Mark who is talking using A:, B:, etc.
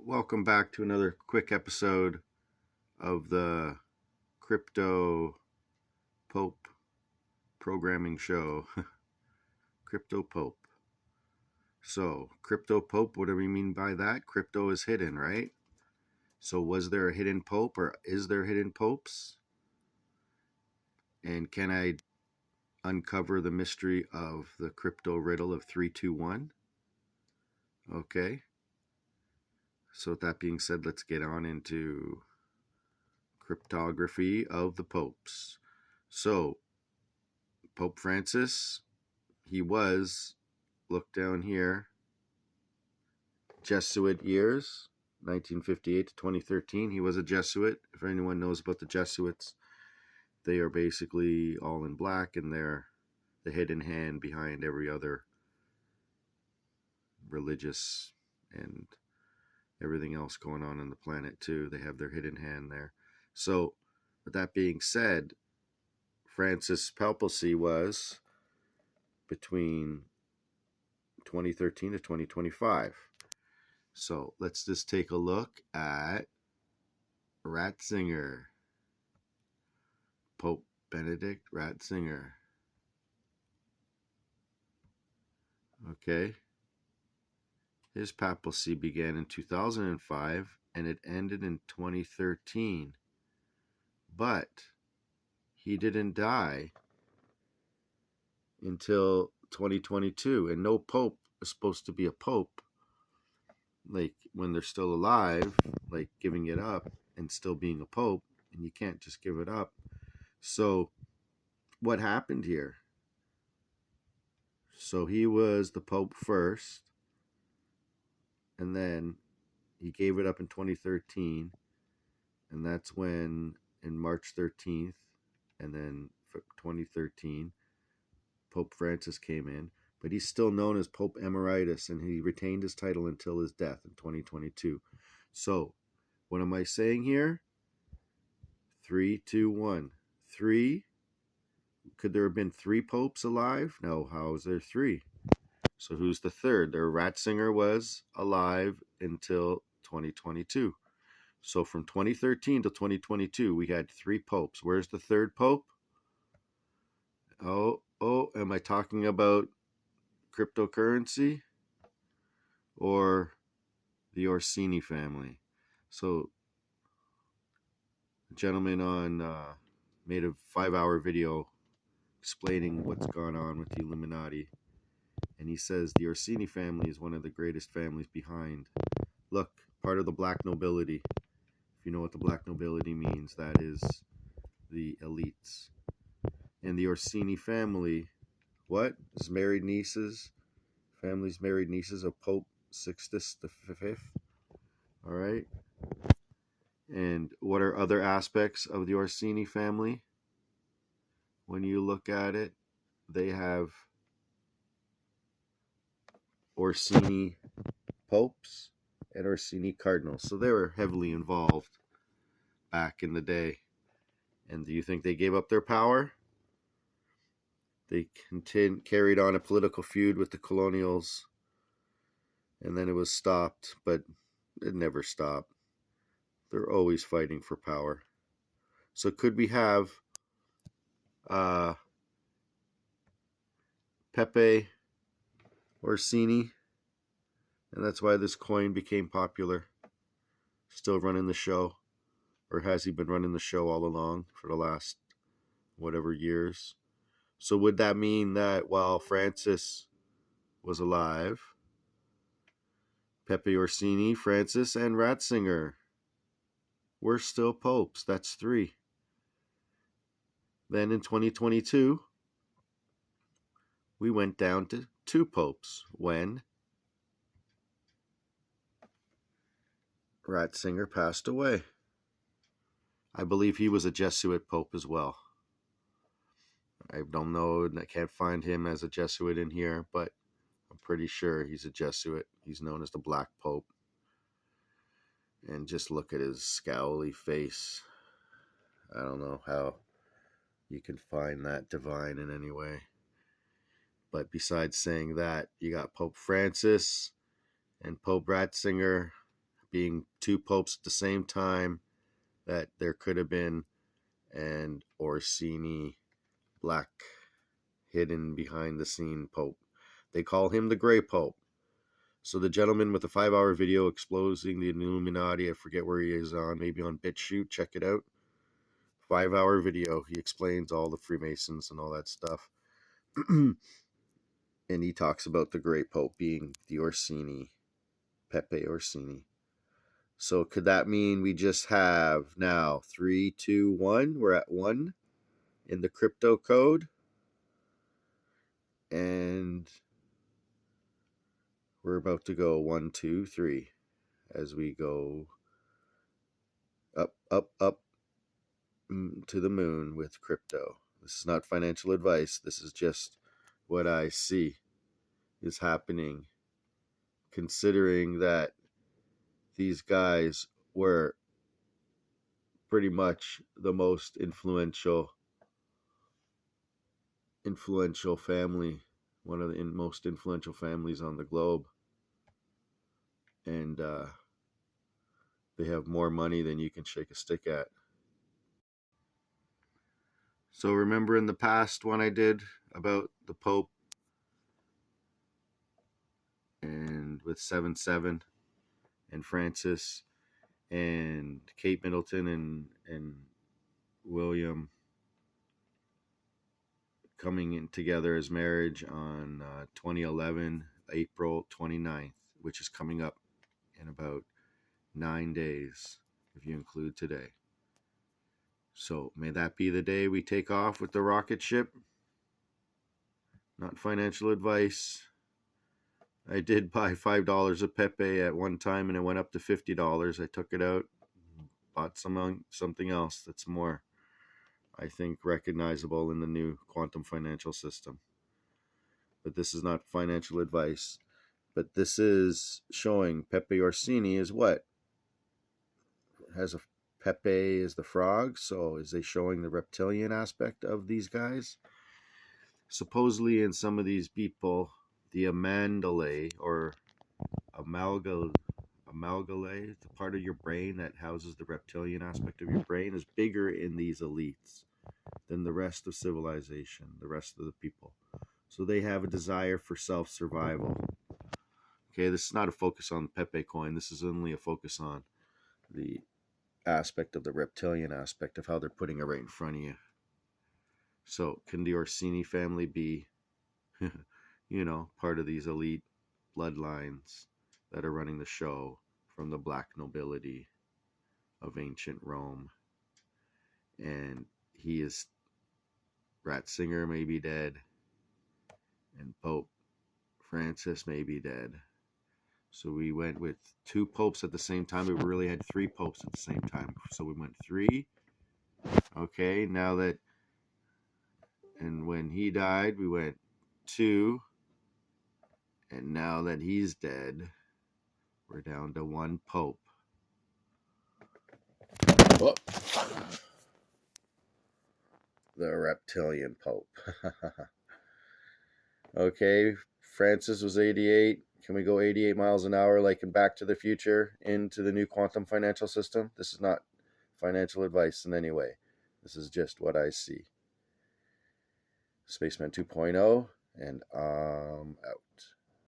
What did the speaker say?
A: Welcome back to another quick episode of the Crypto Pope programming show. Crypto Pope. So, Crypto Pope, what do we mean by that? Crypto is hidden, right? So, was there a hidden Pope or is there hidden popes? And can I uncover the mystery of the crypto riddle of 321? Okay. So, with that being said, let's get on into cryptography of the popes. So, Pope Francis, he was, look down here, Jesuit years, 1958 to 2013. He was a Jesuit. If anyone knows about the Jesuits, they are basically all in black and they're the hidden hand behind every other religious and everything else going on the planet too. They have their hidden hand there. So, with that being said, Francis' papacy was between 2013 to 2025. So let's just take a look at Ratzinger, Pope Benedict Ratzinger. Okay. His papacy began in 2005 and it ended in 2013. But he didn't die until 2022, and no pope is supposed to be a pope like when they're still alive, like giving it up and still being a pope, and you can't just give it up. So what happened here? So he was the pope first, and then he gave it up in 2013, and that's when in March 13th, and then 2013, Pope Francis came in, but he's still known as Pope Emeritus, and he retained his title until his death in 2022. So, what am I saying here? 3, 2, 1. 3. Could there have been 3 popes alive? No, how is there 3? So who's the third? Their Ratzinger was alive until 2022. So from 2013 to 2022, we had 3 popes. Where's the third pope? Oh, am I talking about cryptocurrency or the Orsini family? So a gentleman made a 5-hour video explaining what's gone on with the Illuminati, and he says the Orsini family is one of the greatest families behind. Look, part of the black nobility. If you know what the black nobility means, that is the elites. And the Orsini family, what? Is married nieces, families married nieces of Pope Sixtus V. All right. And what are other aspects of the Orsini family? When you look at it, they have Orsini popes and Orsini cardinals. So they were heavily involved back in the day. And do you think they gave up their power? They carried on a political feud with the colonials, and then it was stopped, but it never stopped. They're always fighting for power. So could we have Pepe Orsini? And that's why this coin became popular. Still running the show. Or has he been running the show all along for the last whatever years? So would that mean that while Francis was alive, Pepe Orsini, Francis, and Ratzinger were still popes? That's 3. Then in 2022, we went down to 2 popes when Ratzinger passed away. I believe he was a Jesuit pope as well. I don't know, and I can't find him as a Jesuit in here, but I'm pretty sure he's a Jesuit. He's known as the Black Pope. And just look at his scowly face. I don't know how you can find that divine in any way. But besides saying that, you got Pope Francis and Pope Ratzinger being two popes at the same time that there could have been, and Orsini, black, hidden behind the scene pope. They call him the Gray Pope. So the gentleman with the 5-hour video exposing the Illuminati, I forget where he is on, maybe on BitChute, check it out. 5-hour video. He explains all the Freemasons and all that stuff. And he talks about the Great Pope being the Orsini, Pepe Orsini. So could that mean we just have now 3, 2, 1? We're at 1 in the crypto code. And we're about to go 1, 2, 3 as we go up, up, up to the moon with crypto. This is not financial advice. This is just what I see is happening, considering that these guys were pretty much the most influential family, one of the most influential families on the globe. And they have more money than you can shake a stick at. So remember in the past one I did about the Pope and with 7-7 and Francis and Kate Middleton and William coming in together as marriage on 2011, April 29th, which is coming up in about 9 days, if you include today. So may that be the day we take off with the rocket ship. Not financial advice. I did buy $5 of Pepe at one time and it went up to $50. I took it out, bought something else that's more, I think, recognizable in the new quantum financial system. But this is not financial advice. But this is showing Pepe Orsini is what? It has a Pepe is the frog. So is they showing the reptilian aspect of these guys? Supposedly in some of these people, the amygdala or amalgale, the part of your brain that houses the reptilian aspect of your brain, is bigger in these elites than the rest of civilization, the rest of the people. So they have a desire for self-survival. Okay, this is not a focus on the Pepe coin. This is only a focus on the aspect of the reptilian aspect of how they're putting it right in front of you. So can the Orsini family be, part of these elite bloodlines that are running the show from the black nobility of ancient Rome? And he is, Ratzinger may be dead, and Pope Francis may be dead. So we went with 2 popes at the same time. We really had 3 popes at the same time. So we went 3. Okay, now that, and when he died, we went 2. And now that he's dead, we're down to 1 pope. Whoop. The reptilian pope. Okay, Francis was 88. Can we go 88 miles an hour like in Back to the Future into the new quantum financial system? This is not financial advice in any way. This is just what I see. SPACEMAN 2.0, and out.